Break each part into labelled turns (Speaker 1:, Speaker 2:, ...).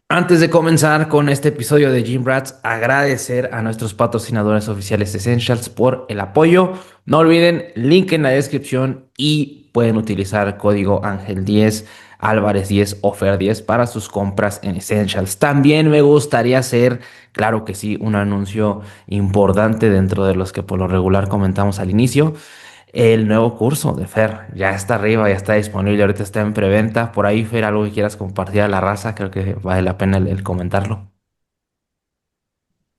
Speaker 1: Antes de comenzar con este episodio de Gym Rats, agradecer a nuestros patrocinadores oficiales Essentials por el apoyo. No olviden, link en la descripción y pueden utilizar código Ángel 10, Álvarez 10 o Fer 10 para sus compras en Essentials. También me gustaría hacer, claro que sí, un anuncio importante dentro de los que por lo regular comentamos al inicio. El nuevo curso de Fer ya está arriba, ya está disponible, ahorita está en preventa. Por ahí, Fer, algo que quieras compartir a la raza, creo que vale la pena el comentarlo.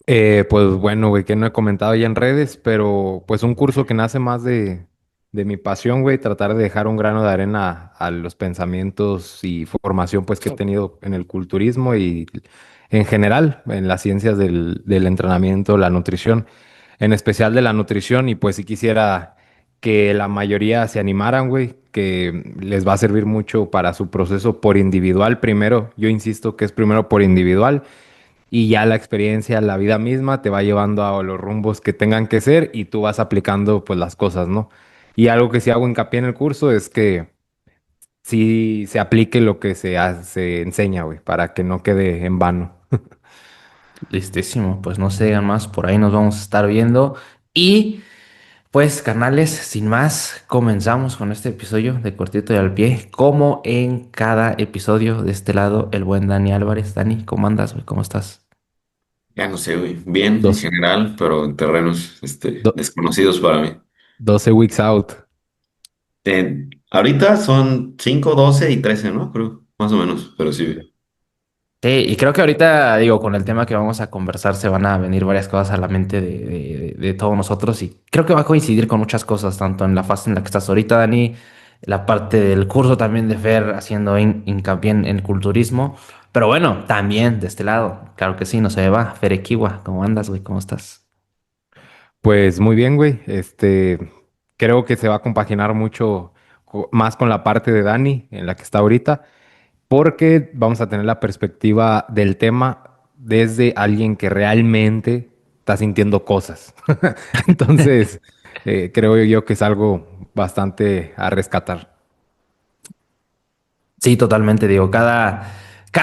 Speaker 2: Pues bueno, güey, que no he comentado ya en redes, pero pues un curso que nace más de mi pasión, güey, tratar de dejar un grano de arena a los pensamientos y formación pues que he tenido en el culturismo y en general en las ciencias del entrenamiento, la nutrición, en especial de la nutrición y pues si quisiera que la mayoría se animaran, güey, que les va a servir mucho para su proceso por individual primero. Yo insisto que es primero por individual y ya la experiencia, la vida misma te va llevando a los rumbos que tengan que ser y tú vas aplicando pues las cosas, ¿no? Y algo que sí hago hincapié en el curso es que sí se aplique lo que se enseña, güey, para que no quede en vano.
Speaker 1: Listísimo, pues no se digan más, por ahí nos vamos a estar viendo. Y pues, carnales, sin más, comenzamos con este episodio de Cortito y al Pie. Como en cada episodio de este lado, el buen Dani Álvarez. Dani, ¿cómo andas, güey? ¿Cómo estás?
Speaker 3: Ya no sé, güey. Bien en
Speaker 1: Dos,
Speaker 3: general, pero en terrenos
Speaker 1: do-
Speaker 3: desconocidos para mí.
Speaker 2: 12 weeks out.
Speaker 3: Ahorita son 5, 12 y 13, ¿no? Creo, más o menos, pero sí.
Speaker 1: Sí, y creo que ahorita, digo, con el tema que vamos a conversar, se van a venir varias cosas a la mente de todos nosotros y creo que va a coincidir con muchas cosas, tanto en la fase en la que estás ahorita, Dani, la parte del curso también de Fer haciendo hincapié en el culturismo, pero bueno, también de este lado, claro que sí, no se me va, Fer Equiwa, ¿cómo andas, güey? ¿Cómo estás?
Speaker 2: Pues muy bien, güey. Creo que se va a compaginar mucho más con la parte de Dani en la que está ahorita, porque vamos a tener la perspectiva del tema desde alguien que realmente está sintiendo cosas. Entonces, creo yo que es algo bastante a rescatar.
Speaker 1: Sí, totalmente, digo, cada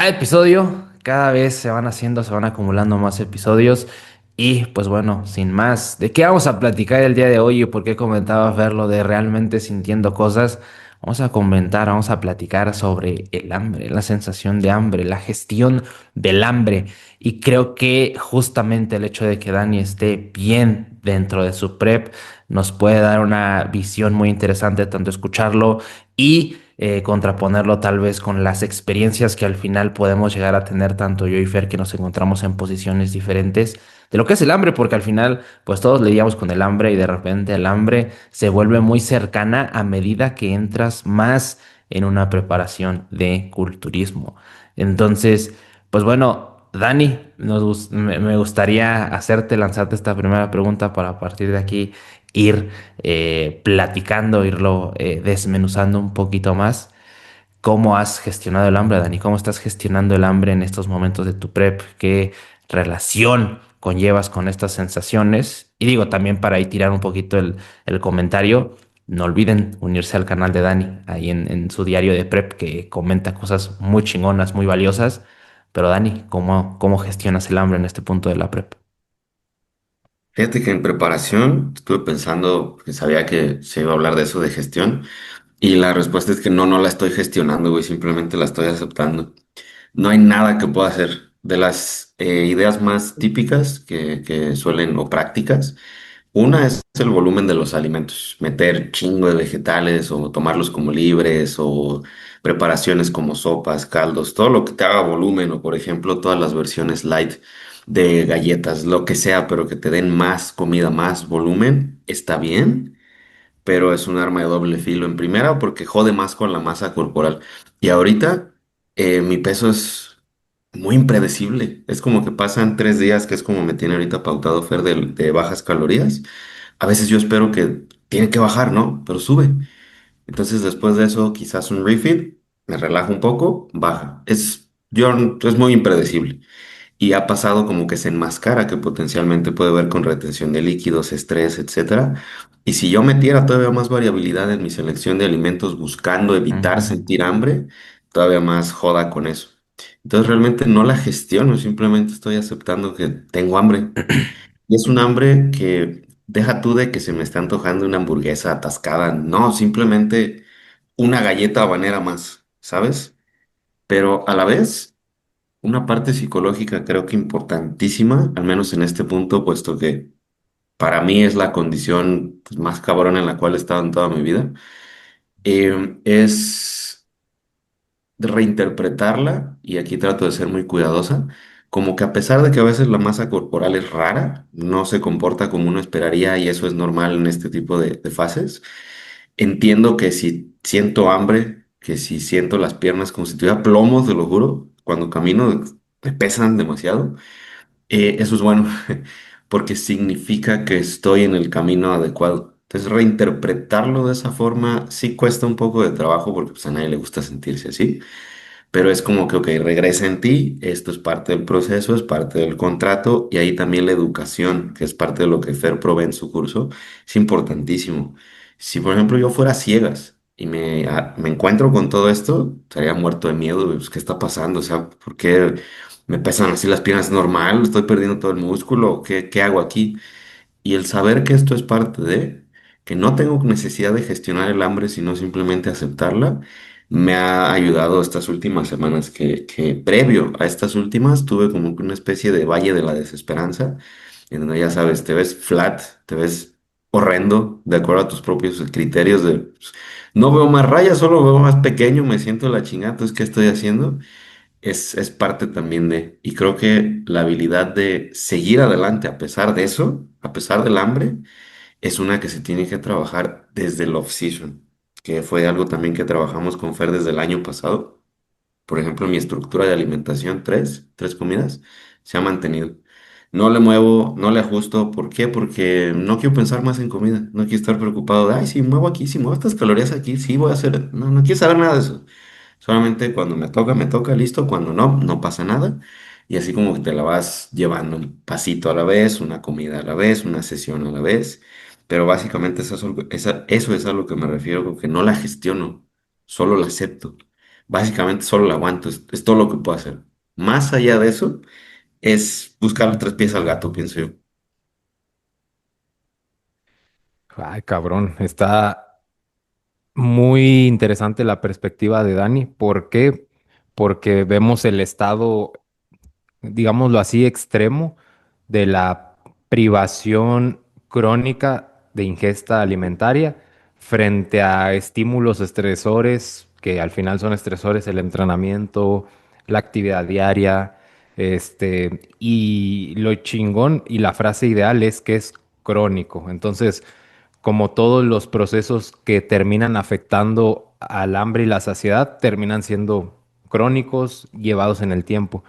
Speaker 1: episodio, cada vez se van haciendo, se van acumulando más episodios y pues bueno, sin más, ¿de qué vamos a platicar el día de hoy y por qué comentaba verlo de realmente sintiendo cosas? Vamos a comentar, vamos a platicar sobre el hambre, la sensación de hambre, la gestión del hambre y creo que justamente el hecho de que Dani esté bien dentro de su prep nos puede dar una visión muy interesante, tanto escucharlo y contraponerlo tal vez con las experiencias que al final podemos llegar a tener tanto yo y Fer, que nos encontramos en posiciones diferentes de lo que es el hambre, porque al final pues todos lidiamos con el hambre y de repente el hambre se vuelve muy cercana a medida que entras más en una preparación de culturismo. Entonces, pues bueno. Dani, me gustaría lanzarte esta primera pregunta para a partir de aquí ir platicando, irlo desmenuzando un poquito más. ¿Cómo has gestionado el hambre, Dani? ¿Cómo estás gestionando el hambre en estos momentos de tu prep? ¿Qué relación conllevas con estas sensaciones? Y digo, también para ahí tirar un poquito el comentario, no olviden unirse al canal de Dani, ahí en su diario de prep, que comenta cosas muy chingonas, muy valiosas. Pero Dani, ¿cómo gestionas el hambre en este punto de la prep?
Speaker 3: Fíjate que en preparación estuve pensando, que sabía que se iba a hablar de eso de gestión, y la respuesta es que no, no la estoy gestionando, güey, simplemente la estoy aceptando. No hay nada que pueda hacer. De las ideas más típicas que suelen o prácticas, una es el volumen de los alimentos, meter chingo de vegetales o tomarlos como libres o preparaciones como sopas, caldos, todo lo que te haga volumen o por ejemplo todas las versiones light de galletas, lo que sea, pero que te den más comida, más volumen, está bien, pero es un arma de doble filo en primera porque jode más con la masa corporal. Y ahorita mi peso es muy impredecible. Es como que pasan 3 días, que es como me tiene ahorita pautado Fer de bajas calorías. A veces yo espero que tiene que bajar, ¿no? Pero sube. Entonces después de eso quizás un refeed, me relajo un poco, baja. Es muy impredecible. Y ha pasado como que se enmascara que potencialmente puede ver con retención de líquidos, estrés, etcétera. Y si yo metiera todavía más variabilidad en mi selección de alimentos buscando evitar
Speaker 1: Ujú.
Speaker 3: sentir hambre, todavía más joda con eso. Entonces realmente no la gestiono, simplemente estoy aceptando que tengo hambre. Y es un hambre que deja tú de que se me está antojando una hamburguesa atascada. No, simplemente una galleta habanera más, ¿sabes? Pero a la vez, una parte psicológica creo que importantísima, al menos en este punto, puesto que para mí es la condición pues, más cabrona en la cual he estado en toda mi vida, es reinterpretarla, y aquí trato de ser muy cuidadosa, como que a pesar de que a veces la masa corporal es rara, no se comporta como uno esperaría y eso es normal en este tipo de fases, entiendo que si siento hambre, que si siento las piernas como si tuviera plomo, te lo juro, cuando camino me pesan demasiado, eso es bueno, porque significa que estoy en el camino adecuado. Entonces, reinterpretarlo de esa forma sí cuesta un poco de trabajo porque pues, a nadie le gusta sentirse así. Pero es como que, ok, regresa en ti, esto es parte del proceso, es parte del contrato y ahí también la educación, que es parte de lo que Fer provee en su curso, es importantísimo. Si, por ejemplo, yo fuera ciegas y me encuentro con todo esto, estaría muerto de miedo, pues, ¿qué está pasando? O sea, ¿por qué me pesan así las piernas normal? ¿Estoy perdiendo todo el músculo? ¿Qué hago aquí? Y el saber que esto es parte de, que no tengo necesidad de gestionar el hambre, sino simplemente aceptarla, me ha ayudado estas últimas semanas, que previo a estas últimas tuve como que una especie de valle de la desesperanza, en donde ya sabes, te ves flat, te ves horrendo, de acuerdo a tus propios criterios de, pues, no veo más rayas, solo veo más pequeño, me siento la chingada, entonces, ¿qué estoy haciendo? Es parte también de, y creo que la habilidad de seguir adelante a pesar de eso, a pesar del hambre, es una que se tiene que trabajar desde el off-season, que fue algo también que trabajamos con Fer desde el año pasado. Por ejemplo, mi estructura de alimentación, tres comidas, se ha mantenido. No le muevo, no le ajusto. ¿Por qué? Porque no quiero pensar más en comida. No quiero estar preocupado de, ay, si muevo aquí, si muevo estas calorías aquí, sí voy a hacer. No, no quiero saber nada de eso. Solamente cuando me toca, listo. Cuando no, no pasa nada. Y así como que te la vas llevando un pasito a la vez, una comida a la vez, una sesión a la vez. Pero básicamente eso es a lo que me refiero, con que no la gestiono, solo la acepto. Básicamente solo la aguanto, es todo lo que puedo hacer. Más allá de eso, es buscar tres pies al gato, pienso yo.
Speaker 2: Ay, cabrón, está muy interesante la perspectiva de Dani. ¿Por qué? Porque vemos el estado, digámoslo así, extremo de la privación crónica de ingesta alimentaria frente a estímulos estresores, que al final son estresores, el entrenamiento, la actividad diaria, y lo chingón y la frase ideal es que es crónico. Entonces, como todos los procesos que terminan afectando al hambre y la saciedad, terminan siendo crónicos, llevados en el tiempo.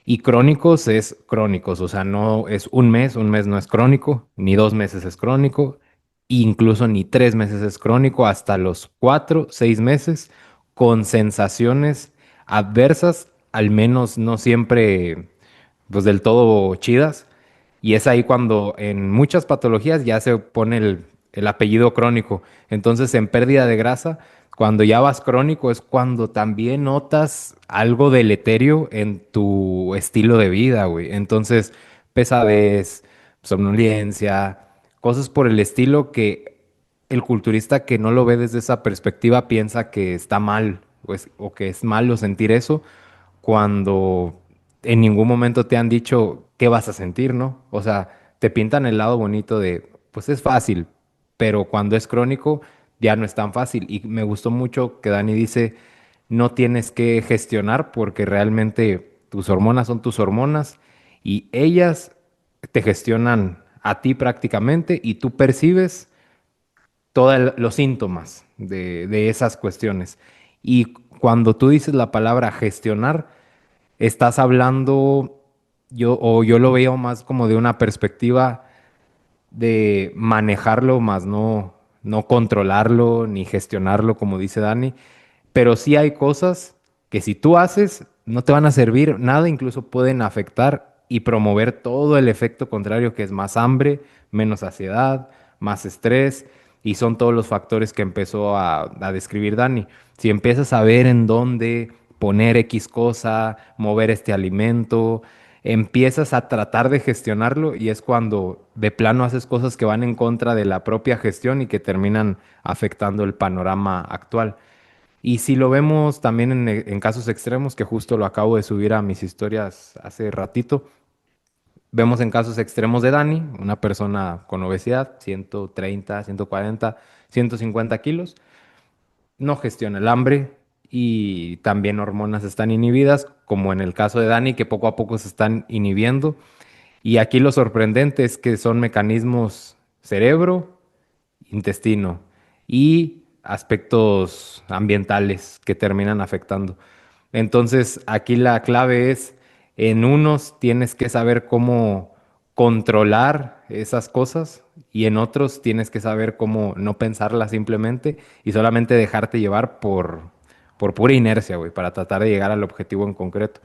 Speaker 2: Y crónicos es crónicos, o sea, no es un mes no es crónico, ni 2 meses es crónico, incluso ni 3 meses es crónico, hasta los 4, 6 meses, con sensaciones adversas, al menos no siempre, pues del todo chidas. Y es ahí cuando en muchas patologías ya se pone el apellido crónico. Entonces, en pérdida de grasa, cuando ya vas crónico es cuando también notas algo deleterio en tu estilo de vida, güey. Entonces, pesadez, somnolencia, cosas por el estilo que el culturista que no lo ve desde esa perspectiva piensa que está mal, pues, o que es malo sentir eso, cuando en ningún momento te han dicho qué vas a sentir, ¿no? O sea, te pintan el lado bonito de, pues es fácil, pero cuando es crónico ya no es tan fácil. Y me gustó mucho que Dani dice, no tienes que gestionar porque realmente tus hormonas son tus hormonas y ellas te gestionan a ti prácticamente y tú percibes todos los síntomas de esas cuestiones. Y cuando tú dices la palabra gestionar, estás hablando, yo lo veo más como de una perspectiva de manejarlo, más no controlarlo ni gestionarlo, como dice Dani. Pero sí hay cosas que si tú haces, no te van a servir nada, incluso pueden afectar y promover todo el efecto contrario, que es más hambre, menos saciedad, más estrés, y son todos los factores que empezó a describir Dani. Si empiezas a ver en dónde poner X cosa, mover este alimento, empiezas a tratar de gestionarlo y es cuando de plano haces cosas que van en contra de la propia gestión y que terminan afectando el panorama actual. Y si lo vemos también en casos extremos, que justo lo acabo de subir a mis historias hace ratito, vemos en casos extremos de Dani, una persona con obesidad, 130, 140, 150 kilos, no gestiona el hambre y también hormonas están inhibidas, como en el caso de Dani, que poco a poco se están inhibiendo. Y aquí lo sorprendente es que son mecanismos cerebro, intestino y aspectos ambientales que terminan afectando. Entonces, aquí la clave es, en unos tienes que saber cómo controlar esas cosas y en otros tienes que saber cómo no pensarlas simplemente y solamente dejarte llevar por pura inercia, güey, para tratar de llegar al objetivo en concreto.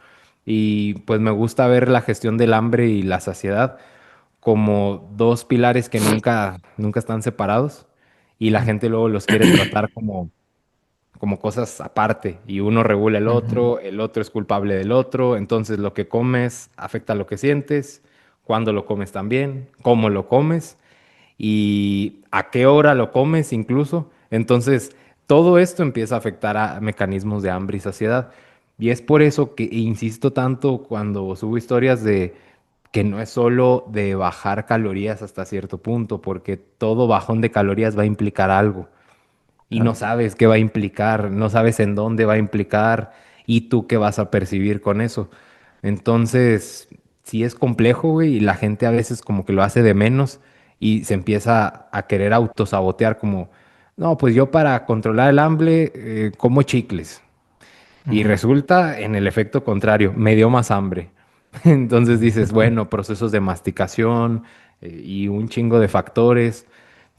Speaker 2: Y pues me gusta ver la gestión del hambre y la saciedad como dos pilares que nunca están separados y la gente luego los quiere tratar como cosas aparte y uno regula
Speaker 1: Ujú.
Speaker 2: el otro es culpable del otro, entonces lo que comes afecta lo que sientes, cuándo lo comes también, cómo lo comes y a qué hora lo comes incluso. Entonces, todo esto empieza a afectar a mecanismos de hambre y saciedad. Y es por eso que insisto tanto cuando subo historias de que no es solo de bajar calorías hasta cierto punto, porque todo bajón de calorías va a implicar algo y no
Speaker 1: Claro.
Speaker 2: sabes qué va a implicar, no sabes en dónde va a implicar y tú qué vas a percibir con eso. Entonces, sí es complejo, güey, y la gente a veces como que lo hace de menos y se empieza a querer autosabotear como, no, pues yo para controlar el hambre como chicles. Y
Speaker 1: Ujú.
Speaker 2: resulta en el efecto contrario, me dio más hambre. Entonces dices, bueno, procesos de masticación y un chingo de factores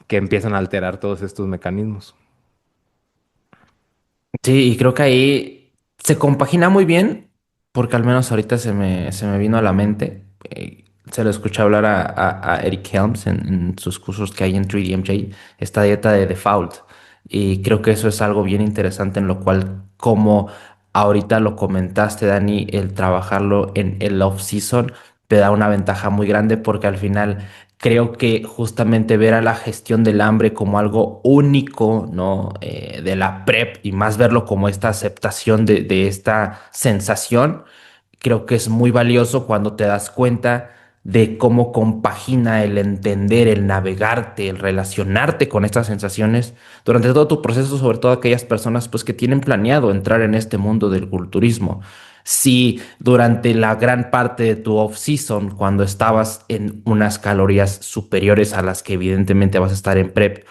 Speaker 2: que empiezan a alterar todos estos mecanismos.
Speaker 1: Sí, y creo que ahí se compagina muy bien, porque al menos ahorita se me vino a la mente. Se lo escuché hablar a Eric Helms en sus cursos que hay en 3DMJ, esta dieta de default. Y creo que eso es algo bien interesante en lo cual, como ahorita lo comentaste, Dani, el trabajarlo en el off-season te da una ventaja muy grande porque al final creo que justamente ver a la gestión del hambre como algo único, ¿no? De la prep y más verlo como esta aceptación de esta sensación, creo que es muy valioso cuando te das cuenta de cómo compagina el entender, el navegarte, el relacionarte con estas sensaciones durante todo tu proceso, sobre todo aquellas personas pues que tienen planeado entrar en este mundo del culturismo. Si durante la gran parte de tu off-season, cuando estabas en unas calorías superiores a las que evidentemente vas a estar en prep,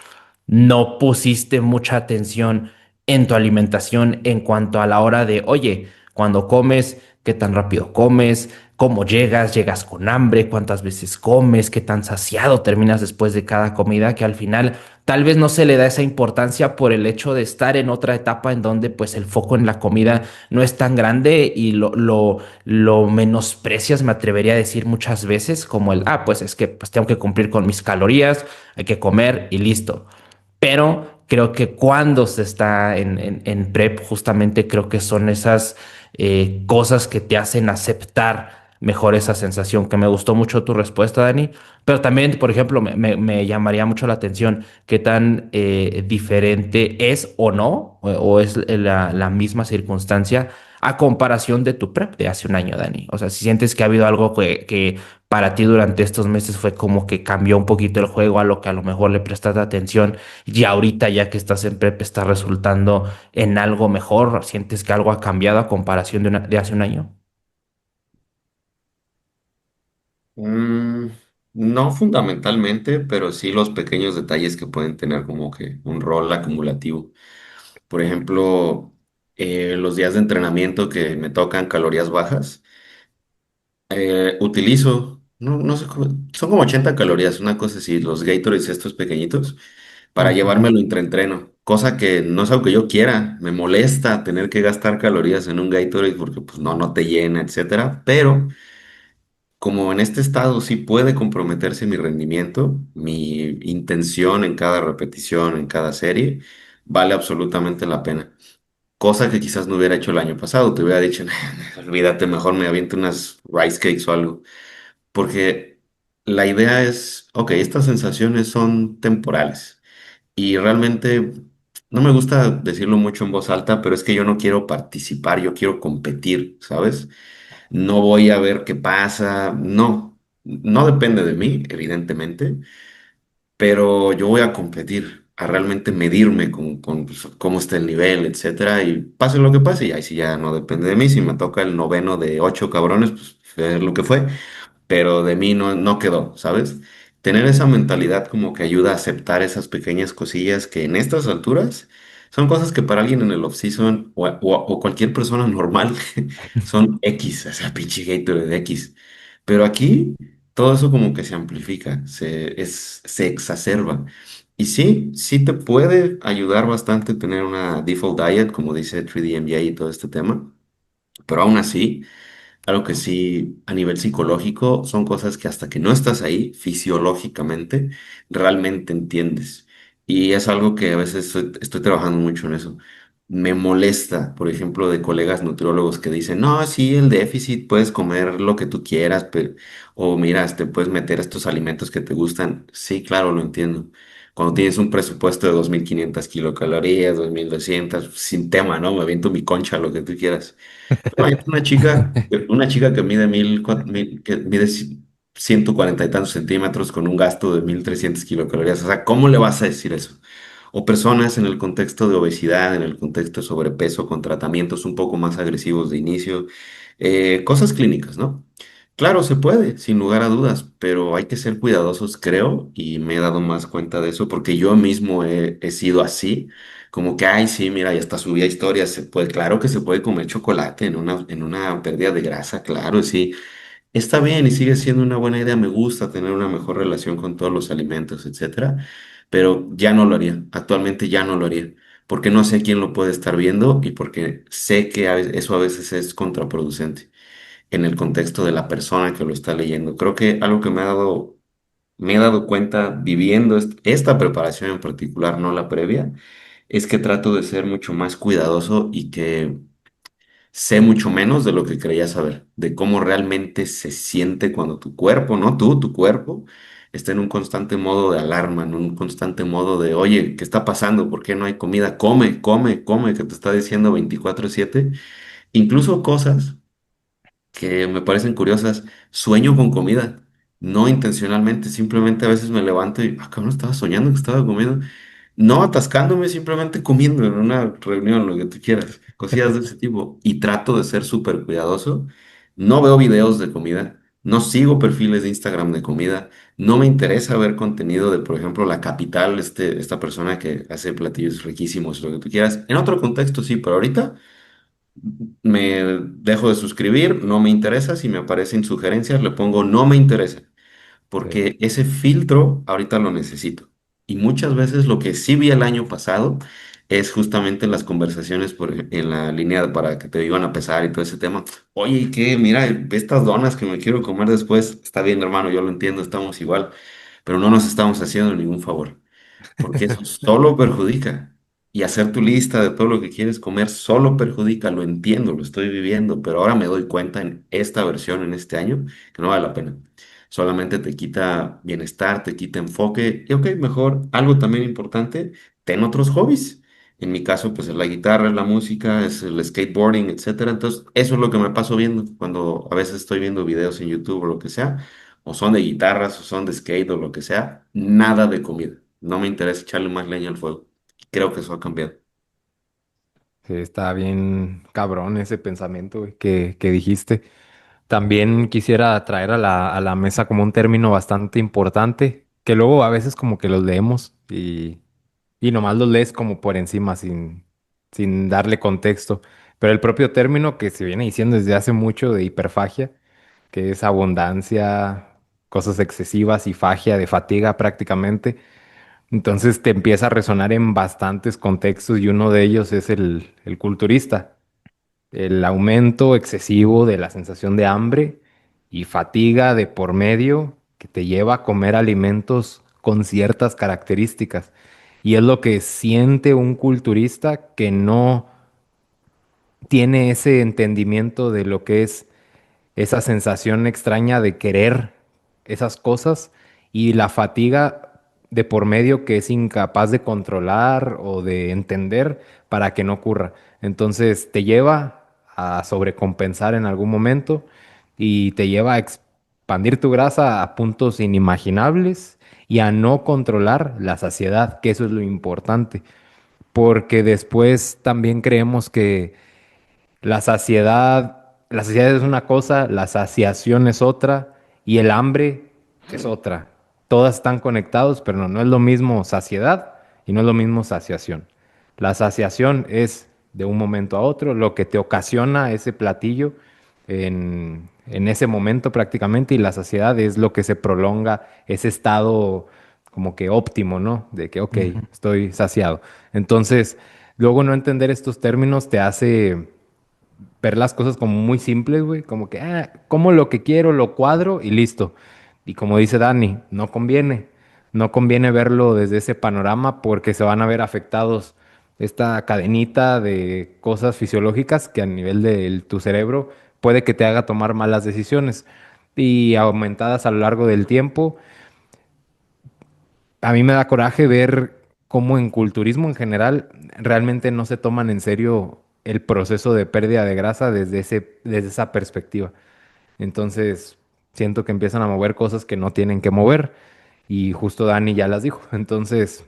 Speaker 1: no pusiste mucha atención en tu alimentación en cuanto a la hora de, oye, cuando comes, qué tan rápido comes, cómo llegas, llegas con hambre, cuántas veces comes, qué tan saciado terminas después de cada comida, que al final tal vez no se le da esa importancia por el hecho de estar en otra etapa en donde pues el foco en la comida no es tan grande y lo menosprecias, me atrevería a decir muchas veces, como el, ah, pues es que pues tengo que cumplir con mis calorías, hay que comer y listo. Pero creo que cuando se está en prep, justamente creo que son esas cosas que te hacen aceptar mejor esa sensación. Que me gustó mucho tu respuesta, Dani. Pero también, por ejemplo, me llamaría mucho la atención qué tan diferente es o no, o es la misma circunstancia a comparación de tu prep de hace un año, Dani. O sea, si sientes que ha habido algo que para ti durante estos meses fue como que cambió un poquito el juego a lo que a lo mejor le prestaste atención y ahorita ya que estás en prep está resultando en algo mejor, ¿sientes que algo ha cambiado a comparación de hace un año?
Speaker 3: Mm, no fundamentalmente, pero sí los pequeños detalles que pueden tener como que un rol acumulativo. Por ejemplo, los días de entrenamiento que me tocan calorías bajas, utilizo, no sé, son como 80 calorías, una cosa así, los Gatorades estos pequeñitos, para
Speaker 1: Ujú.
Speaker 3: llevármelo entre entreno, cosa que no es algo que yo quiera, me molesta tener que gastar calorías en un Gatorade porque pues no te llena, etcétera, pero como en este estado sí puede comprometerse mi rendimiento, mi intención en cada repetición, en cada serie, vale absolutamente la pena. cosa que quizás no hubiera hecho el año pasado. Te hubiera dicho, olvídate, mejor me aviento unas rice cakes o algo. Porque la idea es, ok, estas sensaciones son temporales. Y realmente no me gusta decirlo mucho en voz alta, pero es que yo no quiero participar, yo quiero competir, ¿sabes? No voy a ver qué pasa, no, no depende de mí, evidentemente, pero yo voy a competir, a realmente medirme con pues, cómo está el nivel, etcétera, y pase lo que pase, y ahí sí ya no depende de mí, si me toca el noveno de 8 cabrones, pues fue lo que fue, pero de mí no quedó, ¿sabes? Tener esa mentalidad como que ayuda a aceptar esas pequeñas cosillas que en estas alturas son cosas que para alguien en el off-season o cualquier persona normal son X, o sea, pinche Gatorade de X. Pero aquí todo eso como que se amplifica, se exacerba. Y sí, sí te puede ayudar bastante tener una default diet, como dice 3D MBA y todo este tema, pero aún así... Claro que sí, a nivel psicológico, son cosas que hasta que no estás ahí, fisiológicamente, realmente entiendes. Y es algo que a veces estoy trabajando mucho en eso. Me molesta, por ejemplo, de colegas nutriólogos que dicen, no, sí, el déficit, puedes comer lo que tú quieras, o mira, te puedes meter estos alimentos que te gustan. Sí, claro, lo entiendo. Cuando tienes un presupuesto de 2.500 kilocalorías, 2.200, sin tema, ¿no? Me aviento mi concha, lo que tú quieras. Hay una chica que mide que mide 140 y tantos centímetros con un gasto de 1.300 kilocalorías. O sea, ¿cómo le vas a decir eso? O personas en el contexto de obesidad, en el contexto de sobrepeso, con tratamientos un poco más agresivos de inicio, cosas clínicas, ¿no? Claro, se puede, sin lugar a dudas, pero hay que ser cuidadosos, creo, y me he dado más cuenta de eso porque yo mismo he sido así. Como que, ay, sí, mira, ya está subida historias, se puede, claro que se puede comer chocolate en una pérdida de grasa, claro, sí, está bien y sigue siendo una buena idea, me gusta tener una mejor relación con todos los alimentos, etcétera, pero ya no lo haría, actualmente ya no lo haría, porque no sé quién lo puede estar viendo y porque sé que eso a veces es contraproducente en el contexto de la persona que lo está leyendo. Creo que algo que me he dado cuenta viviendo esta preparación en particular, no la previa, es que trato de ser mucho más cuidadoso y que sé mucho menos de lo que creía saber, de cómo realmente se siente cuando tu cuerpo, no tú, tu cuerpo, está en un constante modo de alarma, en un constante modo de, oye, ¿qué está pasando? ¿Por qué no hay comida? Come, come, come, que te está diciendo 24/7. Incluso cosas que me parecen curiosas, sueño con comida. No intencionalmente, simplemente a veces me levanto y, cabrón, estaba soñando que estaba comiendo. No atascándome, simplemente comiendo en una reunión, lo que tú quieras, cosillas de ese tipo. Y trato de ser súper cuidadoso. No veo videos de comida, no sigo perfiles de Instagram de comida, no me interesa ver contenido de, por ejemplo, La Capital, esta persona que hace platillos riquísimos, lo que tú quieras. En otro contexto sí, pero ahorita me dejo de suscribir, no me interesa. Si me aparecen sugerencias, le pongo no me interesa
Speaker 2: Sí.
Speaker 3: porque ese filtro ahorita lo necesito. Y muchas veces lo que sí vi el año pasado es justamente las conversaciones en la línea para que te iban a pesar y todo ese tema. Oye, ¿y qué? Mira, estas donas que me quiero comer después, está bien, hermano, yo lo entiendo, estamos igual, pero no nos estamos haciendo ningún favor porque eso solo perjudica. Y hacer tu lista de todo lo que quieres comer solo perjudica, lo entiendo, lo estoy viviendo, pero ahora me doy cuenta en esta versión, en este año, que no vale la pena. Solamente te quita bienestar, te quita enfoque. Y ok, mejor, algo también importante, ten otros hobbies. En mi caso, pues es la guitarra, es la música, es el skateboarding, etcétera. Entonces, eso es lo que me paso viendo cuando a veces estoy viendo videos en YouTube o lo que sea, o son de guitarras, o son de skate o lo que sea, nada de comida. No me interesa echarle más leña al fuego. Creo que eso ha cambiado.
Speaker 2: Sí, está bien cabrón ese pensamiento, güey, que dijiste. También quisiera traer a la mesa como un término bastante importante, que luego a veces como que los leemos y nomás los lees como por encima, sin darle contexto. Pero el propio término que se viene diciendo desde hace mucho de hiperfagia, que es abundancia, cosas excesivas y fagia de fatiga prácticamente. Entonces te empieza a resonar en bastantes contextos y uno de ellos es el culturista, el aumento excesivo de la sensación de hambre y fatiga de por medio que te lleva a comer alimentos con ciertas características. Y es lo que siente un culturista que no tiene ese entendimiento de lo que es esa sensación extraña de querer esas cosas y la fatiga de por medio que es incapaz de controlar o de entender para que no ocurra. Entonces te lleva a sobrecompensar en algún momento y te lleva a expandir tu grasa a puntos inimaginables y a no controlar la saciedad, que eso es lo importante, porque después también creemos que la saciedad es una cosa, la saciación es otra y el hambre es otra. Todas están conectados, pero no es lo mismo saciedad y no es lo mismo saciación. La saciación es de un momento a otro, lo que te ocasiona ese platillo en ese momento prácticamente, y la saciedad es lo que se prolonga ese estado como que óptimo, ¿no? De que, ok,
Speaker 1: Ujú.
Speaker 2: estoy saciado. Entonces, luego no entender estos términos te hace ver las cosas como muy simples, güey, como que, como lo que quiero, lo cuadro y listo. Y como dice Dani, no conviene verlo desde ese panorama porque se van a ver afectados esta cadenita de cosas fisiológicas que a nivel de tu cerebro puede que te haga tomar malas decisiones y aumentadas a lo largo del tiempo. A mí me da coraje ver cómo en culturismo en general realmente no se toman en serio el proceso de pérdida de grasa desde esa perspectiva. Entonces, siento que empiezan a mover cosas que no tienen que mover y justo Dani ya las dijo. Entonces,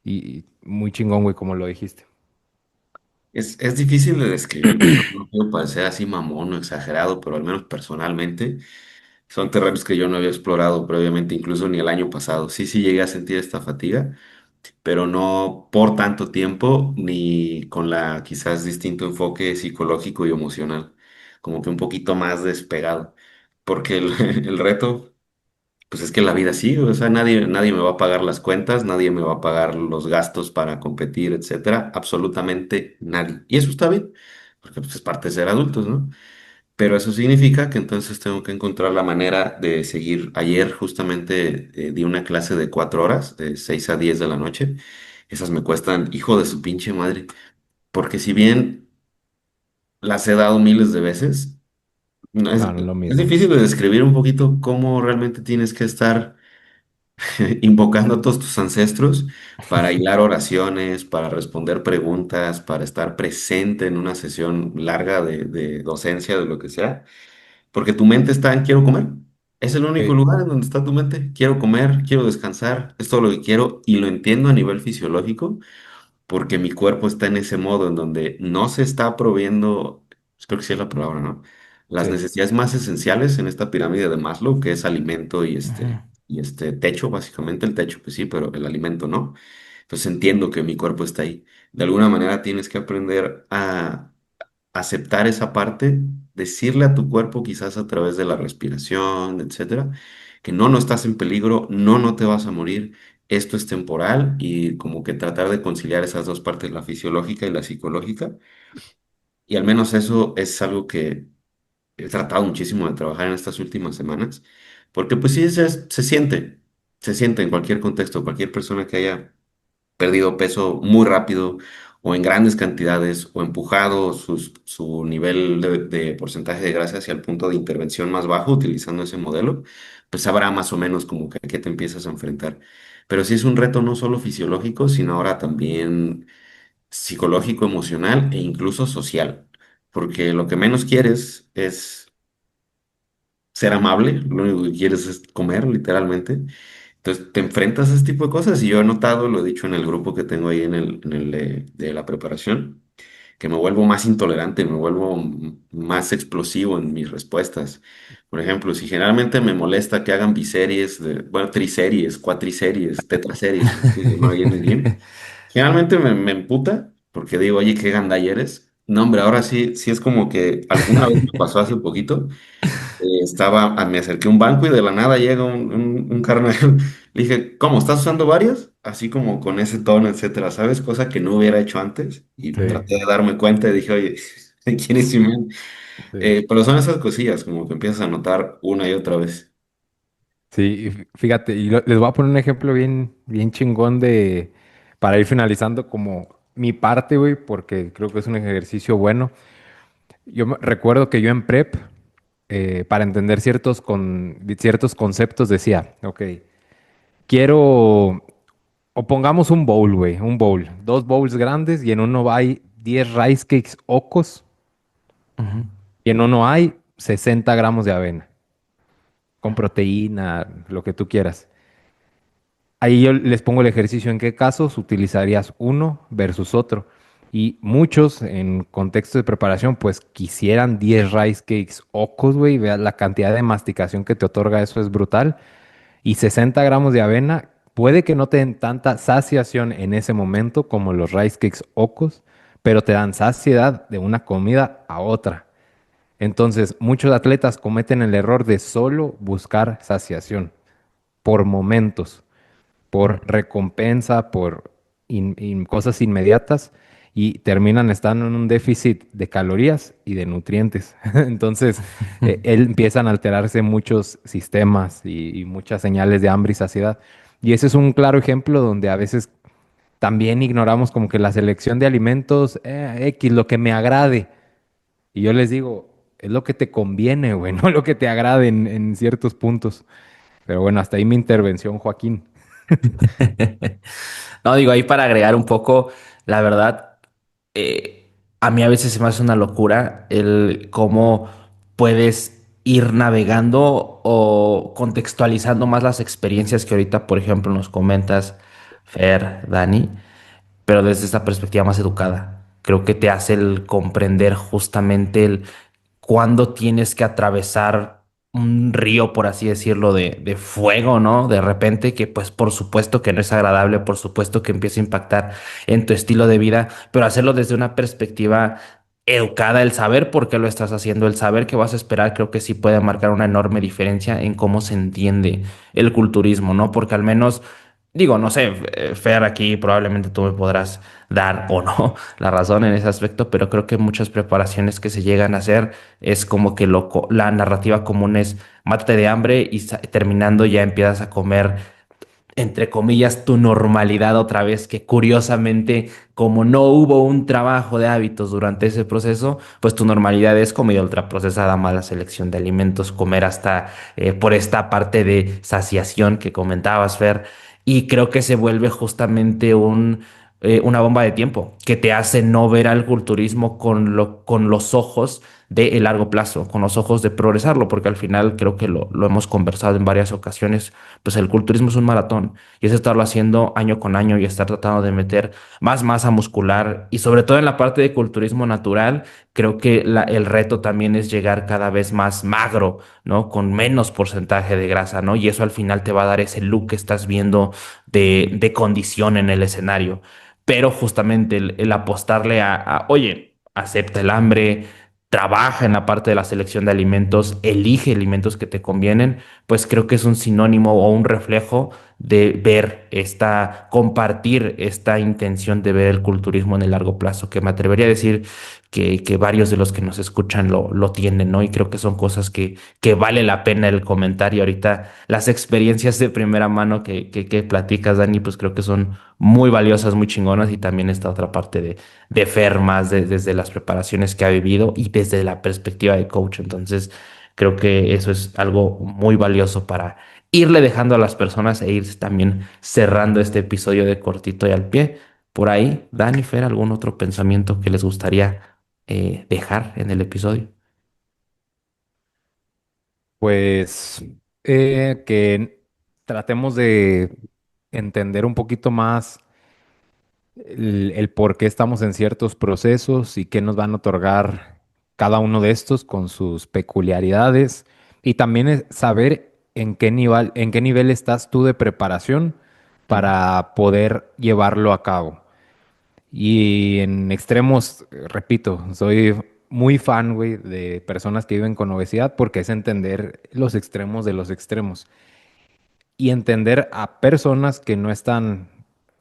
Speaker 2: y muy chingón, güey, como lo dijiste.
Speaker 3: Es difícil de describir, güey. No, no quiero parecer así mamón o exagerado, pero al menos personalmente son terrenos que yo no había explorado previamente, incluso ni el año pasado. Sí, sí llegué a sentir esta fatiga, pero no por tanto tiempo ni con la quizás distinto enfoque psicológico y emocional, como que un poquito más despegado, porque el reto, pues es que la vida sigue, o sea, nadie me va a pagar las cuentas, nadie me va a pagar los gastos para competir, etcétera, absolutamente nadie. Y eso está bien, porque pues, es parte de ser adultos, ¿no? Pero eso significa que entonces tengo que encontrar la manera de seguir. Ayer justamente di una clase de 4 horas, de 6 a 10 de la noche. Esas me cuestan, hijo de su pinche madre, porque si bien las he dado miles de veces, no es,
Speaker 2: No, no es lo
Speaker 3: es
Speaker 2: mismo.
Speaker 3: difícil de describir un poquito cómo realmente tienes que estar invocando a todos tus ancestros para hilar oraciones, para responder preguntas, para estar presente en una sesión larga de docencia, de lo que sea. Porque tu mente está en quiero comer. Es el único
Speaker 2: Sí,
Speaker 3: lugar en donde está tu mente. Quiero comer, quiero descansar, es todo lo que quiero y lo entiendo a nivel fisiológico porque mi cuerpo está en ese modo en donde no se está proviendo, pues creo que sí es la palabra, ¿no? Las
Speaker 2: sí.
Speaker 3: necesidades más esenciales en esta pirámide de Maslow, que es alimento
Speaker 1: Ujú.
Speaker 3: y este techo, básicamente el techo, pues sí, pero el alimento no. Entonces entiendo que mi cuerpo está ahí. De alguna manera tienes que aprender a aceptar esa parte, decirle a tu cuerpo, quizás a través de la respiración, etcétera, que no, no estás en peligro, no, no te vas a morir, esto es temporal y como que tratar de conciliar esas dos partes, la fisiológica y la psicológica. Y al menos eso es algo que he tratado muchísimo de trabajar en estas últimas semanas, porque pues sí, se siente en cualquier contexto, cualquier persona que haya perdido peso muy rápido o en grandes cantidades o empujado su nivel de porcentaje de grasa hacia el punto de intervención más bajo utilizando ese modelo, pues sabrá más o menos como que a qué te empiezas a enfrentar. Pero sí es un reto no solo fisiológico, sino ahora también psicológico, emocional e incluso social, porque lo que menos quieres es ser amable, lo único que quieres es comer, literalmente. Entonces te enfrentas a ese tipo de cosas y yo he notado, lo he dicho en el grupo que tengo ahí en el de la preparación, que me vuelvo más intolerante, me vuelvo más explosivo en mis respuestas. Por ejemplo, si generalmente me molesta que hagan biseries, bueno, triseries, cuatriseries, tetraseries, como se dice, ¿no? Ahí en el gym, generalmente me emputa porque digo, oye, qué gandalla eres. No, hombre, ahora sí, sí es como que alguna vez me pasó hace poquito me acerqué a un banco y de la nada llega un carnal. Le dije, ¿cómo? ¿Estás usando varias? Así como con ese tono, etcétera, ¿sabes? Cosa que no hubiera hecho antes. Y
Speaker 2: Sí,
Speaker 3: traté de darme cuenta y dije, oye, ¿quién es Simón?
Speaker 2: sí.
Speaker 3: Pero son esas cosillas, como que empiezas a notar una y otra vez.
Speaker 2: Sí, y fíjate, y les voy a poner un ejemplo bien, bien chingón para ir finalizando como mi parte, güey, porque creo que es un ejercicio bueno. Recuerdo que yo en prep, para entender ciertos conceptos, decía, ok, quiero, o pongamos un bowl, güey, un bowl, dos bowls grandes y en uno hay 10 rice cakes ocos
Speaker 1: Ujú.
Speaker 2: y en uno hay 60 gramos de avena, con proteína, lo que tú quieras. Ahí yo les pongo el ejercicio en qué casos utilizarías uno versus otro. Y muchos en contexto de preparación, pues quisieran 10 rice cakes ocos, güey. Vea la cantidad de masticación que te otorga, eso es brutal. Y 60 gramos de avena, puede que no te den tanta saciación en ese momento como los rice cakes ocos, pero te dan saciedad de una comida a otra. Entonces, muchos atletas cometen el error de solo buscar saciación por momentos, por recompensa, por cosas inmediatas y terminan estando en un déficit de calorías y de nutrientes. Entonces, empiezan a alterarse muchos sistemas y muchas señales de hambre y saciedad. Y ese es un claro ejemplo donde a veces también ignoramos como que la selección de alimentos, X, lo que me agrade. Y yo les digo, es lo que te conviene, güey, no lo que te agrade en ciertos puntos. Pero bueno, hasta ahí mi intervención, Joaquín.
Speaker 1: No, digo, ahí para agregar un poco, la verdad, eh, a mí a veces se me hace una locura el cómo puedes ir navegando o contextualizando más las experiencias que ahorita, por ejemplo, nos comentas, Fer, Dani, pero desde esta perspectiva más educada. Creo que te hace el comprender justamente el cuándo tienes que atravesar un río, por así decirlo, de fuego, ¿no? De repente, que pues por supuesto que no es agradable, por supuesto que empieza a impactar en tu estilo de vida, pero hacerlo desde una perspectiva educada, el saber por qué lo estás haciendo, el saber qué vas a esperar, creo que sí puede marcar una enorme diferencia en cómo se entiende el culturismo, ¿no? Porque al menos... Digo, no sé, Fer, aquí probablemente tú me podrás dar o no la razón en ese aspecto, pero creo que muchas preparaciones que se llegan a hacer es como que la narrativa común es mátate de hambre y terminando ya empiezas a comer, entre comillas, tu normalidad otra vez, que curiosamente, como no hubo un trabajo de hábitos durante ese proceso, pues tu normalidad es comida ultraprocesada, mala selección de alimentos, comer hasta por esta parte de saciación que comentabas, Fer, y creo que se vuelve justamente una bomba de tiempo que te hace no ver al culturismo con los ojos de largo plazo, con los ojos de progresarlo, porque al final creo que lo hemos conversado en varias ocasiones, pues el culturismo es un maratón y es estarlo haciendo año con año y estar tratando de meter más masa muscular y sobre todo en la parte de culturismo natural, creo que el reto también es llegar cada vez más magro, ¿no? Con menos porcentaje de grasa, ¿no? Y eso al final te va a dar ese look que estás viendo de condición en el escenario. Pero justamente el apostarle oye, acepta el hambre, trabaja en la parte de la selección de alimentos, elige alimentos que te convienen, pues creo que es un sinónimo o un reflejo de ver compartir esta intención de ver el culturismo en el largo plazo, que me atrevería a decir que varios de los que nos escuchan lo tienen, ¿no? Y creo que son cosas que vale la pena el comentario. Ahorita las experiencias de primera mano que platicas, Dani, pues creo que son muy valiosas, muy chingonas y también esta otra parte de Fer más desde las preparaciones que ha vivido y desde la perspectiva de coach. Entonces, creo que eso es algo muy valioso para irle dejando a las personas e ir también cerrando este episodio de cortito y al pie. Por ahí, Dani, Fer, ¿algún otro pensamiento que les gustaría dejar en el episodio?
Speaker 2: Pues que tratemos de entender un poquito más el por qué estamos en ciertos procesos y qué nos van a otorgar cada uno de estos con sus peculiaridades. Y también es saber en qué nivel estás tú de preparación
Speaker 1: Mm.
Speaker 2: para poder llevarlo a cabo. Y en extremos, repito, soy muy fan, güey, de personas que viven con obesidad porque es entender los extremos de los extremos y entender a personas que no están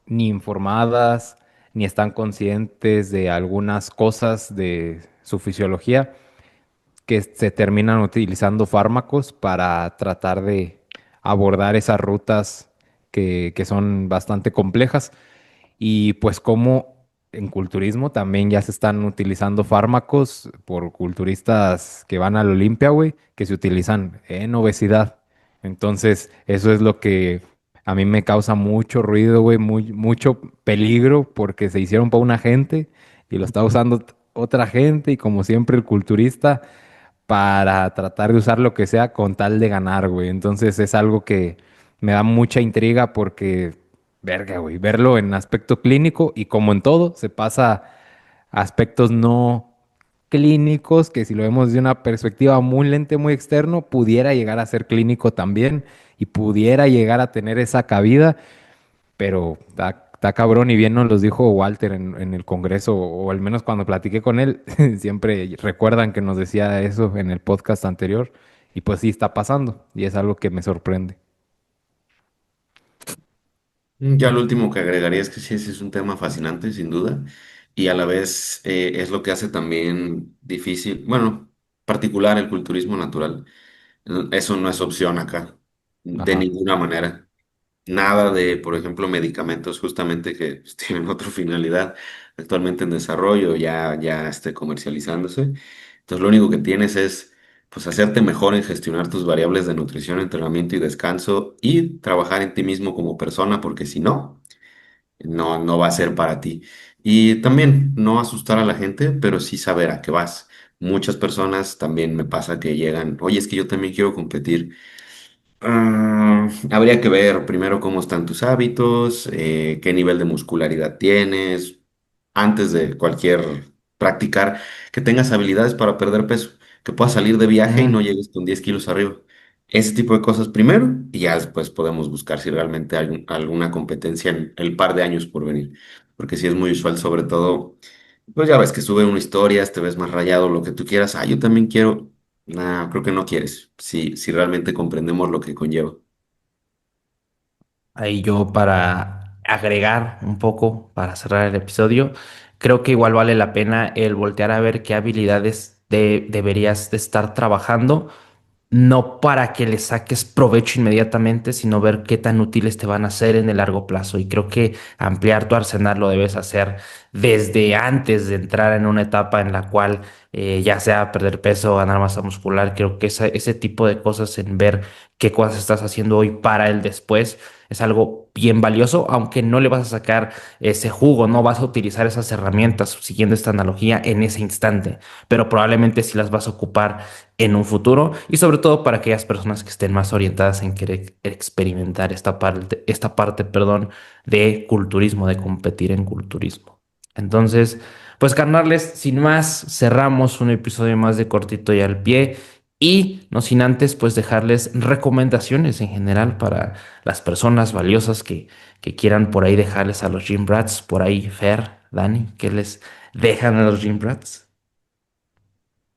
Speaker 2: ni informadas ni están conscientes de algunas cosas de su fisiología que se terminan utilizando fármacos para tratar de abordar esas rutas que son bastante complejas y pues cómo en culturismo también ya se están utilizando fármacos por culturistas que van al Olimpia, güey, que se utilizan en obesidad. Entonces, eso es lo que a mí me causa mucho ruido, güey, mucho peligro porque se hicieron para una gente y lo está usando otra gente y como siempre el culturista para tratar de usar lo que sea con tal de ganar, güey. Entonces es algo que me da mucha intriga porque, verga, güey, verlo en aspecto clínico y como en todo, se pasa a aspectos no clínicos que si lo vemos desde una perspectiva muy lente, muy externo, pudiera llegar a ser clínico también y pudiera llegar a tener esa cabida, pero está cabrón y bien nos los dijo Walter en el Congreso, o al menos cuando platiqué con él, siempre recuerdan que nos decía eso en el podcast anterior, y pues sí está pasando, y es algo que me sorprende.
Speaker 3: Ya lo último que agregaría es que sí, ese es un tema fascinante, sin duda, y a la vez es lo que hace también difícil, bueno, particular el culturismo natural. Eso no es opción acá, de
Speaker 2: Ajá.
Speaker 3: ninguna manera. Nada de, por ejemplo, medicamentos justamente que pues, tienen otra finalidad actualmente en desarrollo, ya esté comercializándose. Entonces, lo único que tienes es pues hacerte mejor en gestionar tus variables de nutrición, entrenamiento y descanso y trabajar en ti mismo como persona, porque si no, no va a ser para ti. Y también no asustar a la gente, pero sí saber a qué vas. Muchas personas también me pasa que llegan, oye, es que yo también quiero competir. Habría que ver primero cómo están tus hábitos, qué nivel de muscularidad tienes, antes de cualquier practicar, que tengas habilidades para perder peso, que puedas salir de viaje y no
Speaker 1: Mm.
Speaker 3: llegues con 10 kilos arriba. Ese tipo de cosas primero y ya después podemos buscar si realmente hay alguna competencia en el par de años por venir. Porque si es muy usual, sobre todo, pues ya ves que sube una historia, te ves más rayado, lo que tú quieras. Ah, yo también quiero. Nah, creo que no quieres, si realmente comprendemos lo que conlleva.
Speaker 1: Ahí yo para agregar un poco, para cerrar el episodio, creo que igual vale la pena el voltear a ver qué habilidades deberías de estar trabajando, no para que le saques provecho inmediatamente, sino ver qué tan útiles te van a ser en el largo plazo. Y creo que ampliar tu arsenal lo debes hacer desde antes de entrar en una etapa en la cual ya sea perder peso o ganar masa muscular. Creo que ese tipo de cosas en ver qué cosas estás haciendo hoy para el después es algo bien valioso, aunque no le vas a sacar ese jugo, no vas a utilizar esas herramientas, siguiendo esta analogía, en ese instante, pero probablemente sí las vas a ocupar en un futuro y sobre todo para aquellas personas que estén más orientadas en querer experimentar esta parte, perdón, de culturismo, de competir en culturismo. Entonces, pues carnales, sin más, cerramos un episodio más de Cortito y al Pie y no sin antes pues dejarles recomendaciones en general para las personas valiosas que quieran por ahí dejarles a los Gym Brats, por ahí Fer, Dani, que les dejan a los Gym Brats.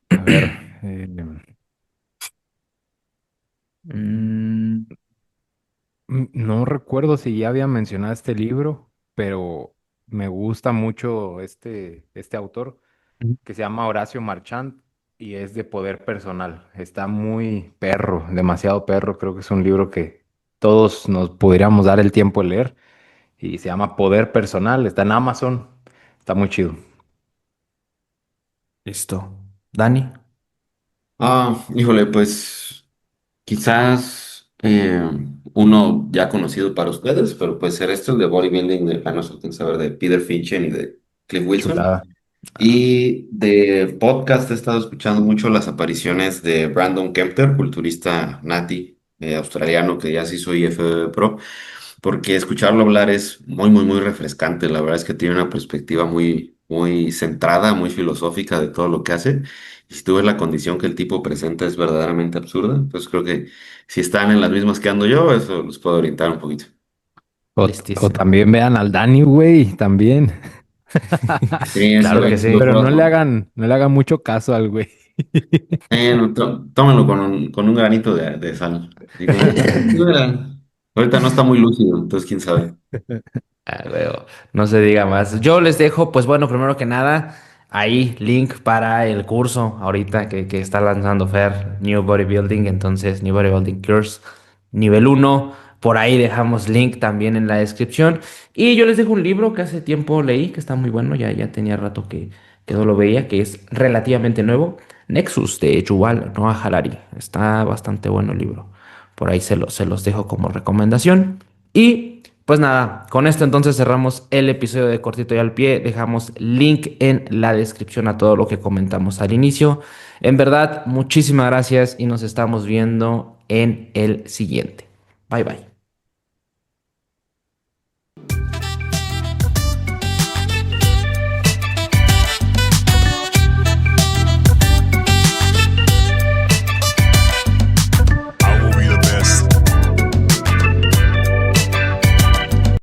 Speaker 2: A ver,
Speaker 1: Mm,
Speaker 2: no recuerdo si ya había mencionado este libro, pero me gusta mucho este autor que se llama Horacio Marchand y es de poder personal. Está muy perro, demasiado perro. Creo que es un libro que todos nos podríamos dar el tiempo de leer y se llama Poder Personal. Está en Amazon. Está muy chido.
Speaker 1: listo. Dani.
Speaker 3: Híjole, pues quizás uno ya conocido para ustedes, pero puede ser esto, el de bodybuilding, no sé quién saber, de Peter Finchen y de Cliff Wilson.
Speaker 2: Chulada.
Speaker 3: Y de podcast he estado escuchando mucho las apariciones de Brandon Kempter, culturista nati australiano que ya se hizo IFBB Pro, porque escucharlo hablar es muy refrescante. La verdad es que tiene una perspectiva muy centrada, muy filosófica de todo lo que hace. Y si tú ves la condición que el tipo presenta es verdaderamente absurda, pues creo que si están en las mismas que ando yo, eso los puede orientar un poquito.
Speaker 2: O
Speaker 1: Listísimo.
Speaker 2: también vean al Dani, güey, también.
Speaker 3: Sí, eso
Speaker 1: Claro que
Speaker 3: es lo
Speaker 1: sí.
Speaker 2: Pero
Speaker 3: puedo.
Speaker 2: no le hagan mucho caso al güey.
Speaker 3: No, tómenlo con un granito de sal. Digo, mira, ahorita no está muy lúcido, entonces quién sabe.
Speaker 1: Ah, luego, no se diga más. Yo les dejo, pues bueno, primero que nada, ahí link para el curso ahorita que está lanzando Fer, New Bodybuilding, entonces New Bodybuilding Course nivel 1. Por ahí dejamos link también en la descripción. Y yo les dejo un libro que hace tiempo leí, que está muy bueno, ya tenía rato que no lo veía, que es relativamente nuevo. Nexus de Yuval Noah Harari. Está bastante bueno el libro. Por ahí se los dejo como recomendación. Y pues nada, con esto entonces cerramos el episodio de Cortito y al Pie. Dejamos link en la descripción a todo lo que comentamos al inicio. En verdad, muchísimas gracias y nos estamos viendo en el siguiente. Bye bye.